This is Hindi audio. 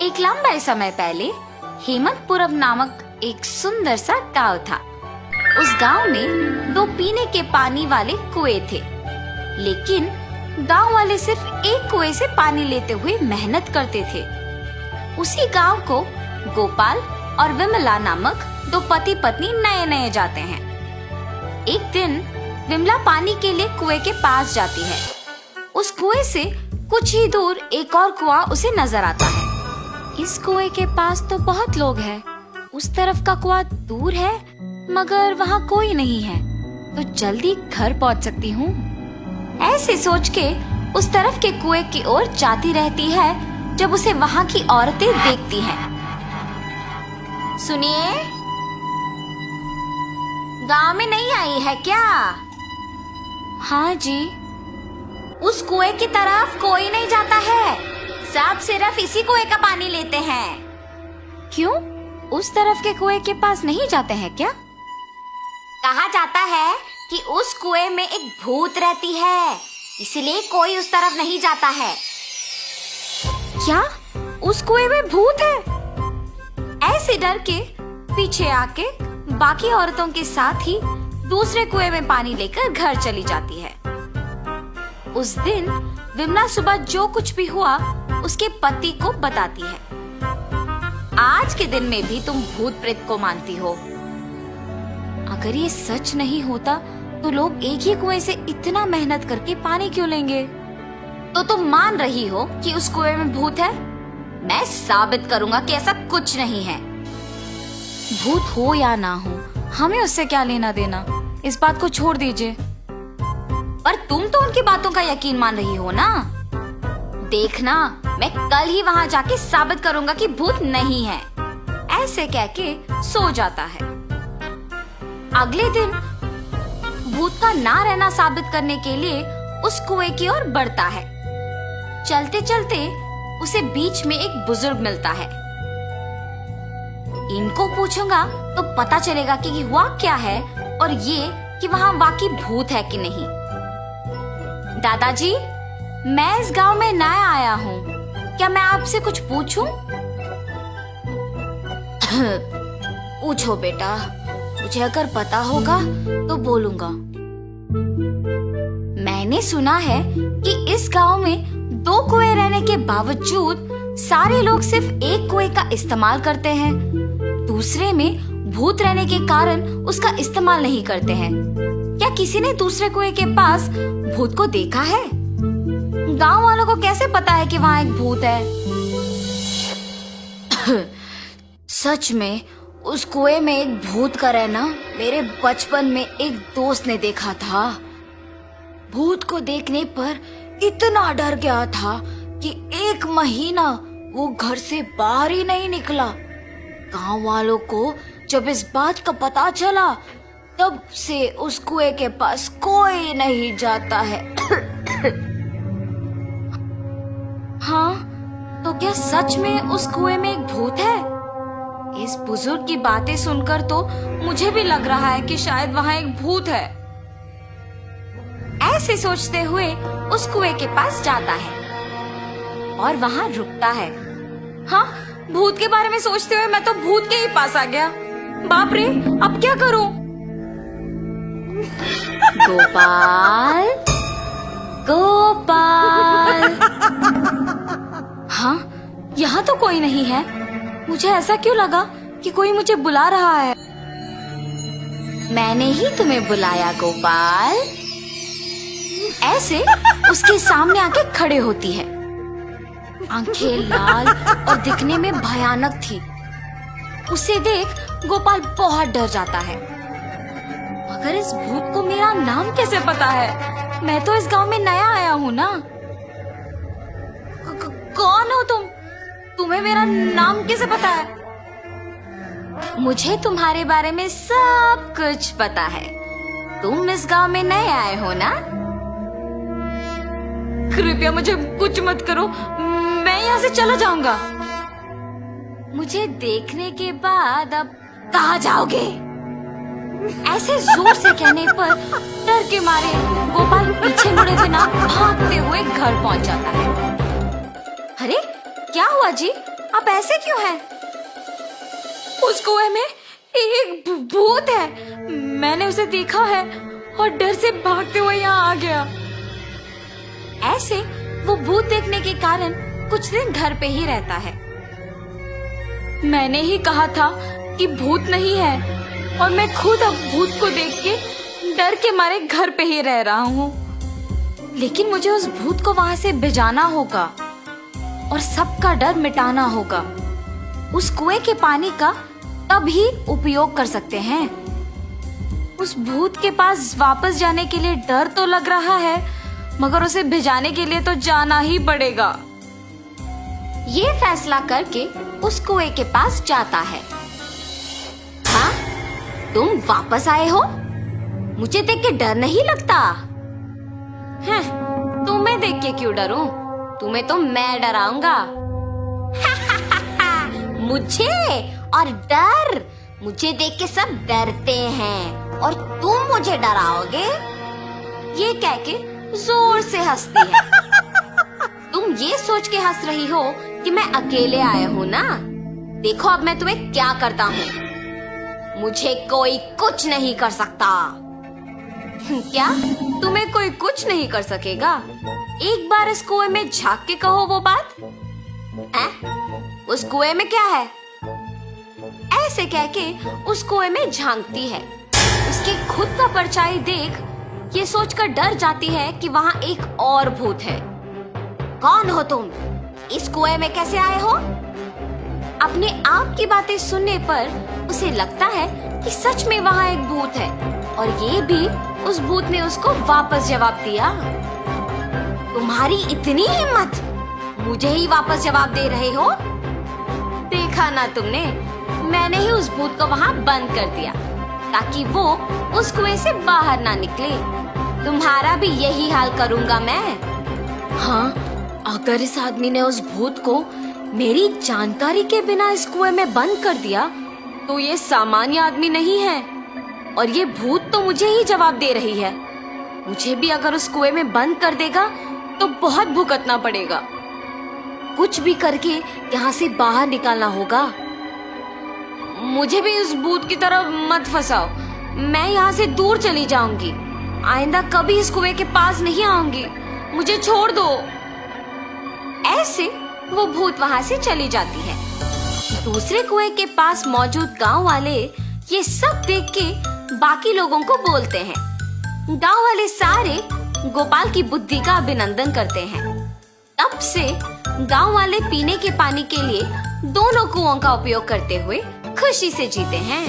एक लंबे समय पहले हेमंतपुरम नामक एक सुंदर सा गांव था। उस गांव में 2 पीने के पानी वाले कुएं थे, लेकिन गांव वाले सिर्फ एक कुएं से पानी लेते हुए मेहनत करते थे। उसी गांव को गोपाल और विमला नामक 2 पति पत्नी नए नए जाते हैं। एक दिन विमला पानी के लिए कुएं के पास जाती है। उस कुएं से कुछ ही दूर एक और कुआं उसे नजर आता है। इस कुएं के पास तो बहुत लोग हैं, उस तरफ का कुआं दूर है मगर वहाँ कोई नहीं है, तो जल्दी घर पहुँच सकती हूँ। ऐसे सोच के उस तरफ के कुएं की ओर जाती रहती है जब उसे वहाँ की औरतें देखती हैं। सुनिए, गांव में नहीं आई है क्या? हाँ जी। उस कुएं की तरफ कोई नहीं जाता है, सब सिर्फ इसी कुएं का पानी लेते हैं। क्यों? उस तरफ के कुएं के पास नहीं जाते हैं क्या? कहा जाता है कि उस कुएं में एक भूत रहती है, इसलिए कोई उस तरफ नहीं जाता है। क्या उस कुएं में भूत है? ऐसे डर के पीछे आके बाकी औरतों के साथ ही दूसरे कुएं में पानी लेकर घर चली जाती है। उस दिन विमला सुबह जो कुछ भी हुआ उसके पति को बताती है। आज के दिन में भी तुम भूत प्रेत को मानती हो। अगर ये सच नहीं होता तो लोग एक ही कुएं से इतना मेहनत करके पानी क्यों लेंगे? तो तुम मान रही हो कि उस कुएं में भूत है? मैं साबित करूंगा कि ऐसा कुछ नहीं है। भूत हो या ना हो, हमें उससे क्या लेना देना, इस बात को छोड़ दीजिए। पर तुम तो उनकी बातों का यकीन मान रही हो ना? देखना, मैं कल ही वहाँ जाके साबित करूंगा कि भूत नहीं है। ऐसे कह के सो जाता है। अगले दिन भूत का ना रहना साबित करने के लिए उस कुएं की ओर बढ़ता है। चलते चलते उसे बीच में एक बुजुर्ग मिलता है। इनको पूछूंगा तो पता चलेगा कि हुआ क्या है और ये कि वहाँ वाकई भूत है कि नहीं। दादाजी, मैं इस गांव में नया आया हूँ, क्या मैं आपसे कुछ पूछूं? पूछो बेटा, मुझे अगर पता होगा तो बोलूंगा। मैंने सुना है कि इस गांव में 2 कुएं रहने के बावजूद सारे लोग सिर्फ एक कुएं का इस्तेमाल करते हैं, दूसरे में भूत रहने के कारण उसका इस्तेमाल नहीं करते हैं। क्या किसी ने दूसरे कुएं के पास भूत को देखा है? गांव वालों को कैसे पता है कि वहाँ एक भूत है? सच में उस कुएं में एक भूत का रहना मेरे बचपन में एक दोस्त ने देखा था। भूत को देखने पर इतना डर गया था कि 1 महीना वो घर से बाहर ही नहीं निकला। गांव वालों को जब इस बात का पता चला तब से उस कुएं के पास कोई नहीं जाता है। हाँ, तो क्या सच में उस कुएं में एक भूत है? इस बुजुर्ग की बातें सुनकर तो मुझे भी लग रहा है कि शायद वहाँ एक भूत है। ऐसे सोचते हुए उस कुएं के पास जाता है और वहाँ रुकता है। हाँ, भूत के बारे में सोचते हुए मैं तो भूत के ही पास आ गया। बाप रे, अब क्या करूं? गोपाल, गोपाल। हाँ, यहाँ तो कोई नहीं है। मुझे ऐसा क्यों लगा कि कोई मुझे बुला रहा है? मैंने ही तुम्हें बुलाया गोपाल। ऐसे उसके सामने आके खड़े होती है। आंखें लाल और दिखने में भयानक थी। उसे देख गोपाल बहुत डर जाता है। मगर इस भूत को मेरा नाम कैसे पता है? मैं तो इस गांव में नया आया हूँ ना। कौन हो तुम? तुम्हें मेरा नाम कैसे पता है? मुझे तुम्हारे बारे में सब कुछ पता है। तुम इस गांव में नए आए हो ना? कृपया मुझे कुछ मत करो, मैं यहाँ से चला जाऊंगा। मुझे देखने के बाद अब कहाँ जाओगे? ऐसे जोर से कहने पर डर के मारे गोपाल पीछे मुड़े बिना भागते हुए घर पहुंच जाता है। अरे क्या हुआ जी? आप ऐसे क्यों हैं? उस कुएं में एक भूत है। मैंने उसे देखा है और डर से भागते हुए यहाँ आ गया। ऐसे वो भूत देखने के कारण कुछ दिन घर पे ही रहता है। मैंने ही कहा था कि भूत नहीं है और मैं खुद अब भूत को देख के डर के मारे घर पे ही रह रहा हूँ। लेकिन मुझे उस भूत को वहां से भिजाना होगा और सबका डर मिटाना होगा। उस कुएं के पानी का तभी उपयोग कर सकते हैं। उस भूत के पास वापस जाने के लिए डर तो लग रहा है, मगर उसे भिजाने के लिए तो जाना ही पड़ेगा। ये फैसला करके उस कुएं के पास जाता है। हाँ, तुम वापस आए हो? मुझे देख के डर नहीं लगता? हैं, तुम्हें देख के क्यों डरूं? तुम्हें तो मैं डराऊंगा। मुझे और डर? मुझे देख के सब डरते हैं और तुम मुझे डराओगे? ये कह के जोर से हंसती है। तुम ये सोच के हंस रही हो कि मैं अकेले आया हूँ ना? देखो अब मैं तुम्हें क्या करता हूँ। मुझे कोई कुछ नहीं कर सकता। क्या? तुम्हें कोई कुछ नहीं कर सकेगा? एक बार इस कुएं में झांक के कहो वो बात। उस कुएं में क्या है? ऐसे कह के उस कुएं में झांकती है। उसकी खुद का परछाई देख ये सोचकर डर जाती है कि वहाँ एक और भूत है। कौन हो तुम? इस कुएं में कैसे आए हो? अपने आप की बातें सुनने पर उसे लगता है कि सच में वहाँ एक भूत है और ये भी उस भूत ने उसको वापस जवाब दिया। तुम्हारी इतनी हिम्मत, मुझे ही वापस जवाब दे रहे हो? देखा ना तुमने, मैंने ही उस भूत को वहाँ बंद कर दिया ताकि वो उस कुएं से बाहर ना निकले। तुम्हारा भी यही हाल करूंगा मैं। हाँ, अगर इस आदमी ने उस भूत को मेरी जानकारी के बिना इस कुएं में बंद कर दिया तो ये सामान्य आदमी नहीं है और ये भूत तो मुझे ही जवाब दे रही है। मुझे भी अगर उस कुएं में बंद कर देगा तो बहुत भुगतना पड़ेगा। कुछ भी करके यहाँ से बाहर निकालना होगा। मुझे भी उस भूत की तरफ मत फंसाओ। मैं यहाँ से दूर चली जाऊंगी। आइंदा कभी इस कुएं के पास नहीं आऊंगी। मुझे छोड़ दो। ऐसे वो भूत वहाँ से चली जाती है। दूसरे कुएं के पास मौजूद गांव वाले ये सब देख के बाकी लोगों को बोलते हैं। गांव वाले सारे गोपाल की बुद्धि का अभिनंदन करते हैं। तब से गांव वाले पीने के पानी के लिए दोनों कुओं का उपयोग करते हुए खुशी से जीते हैं।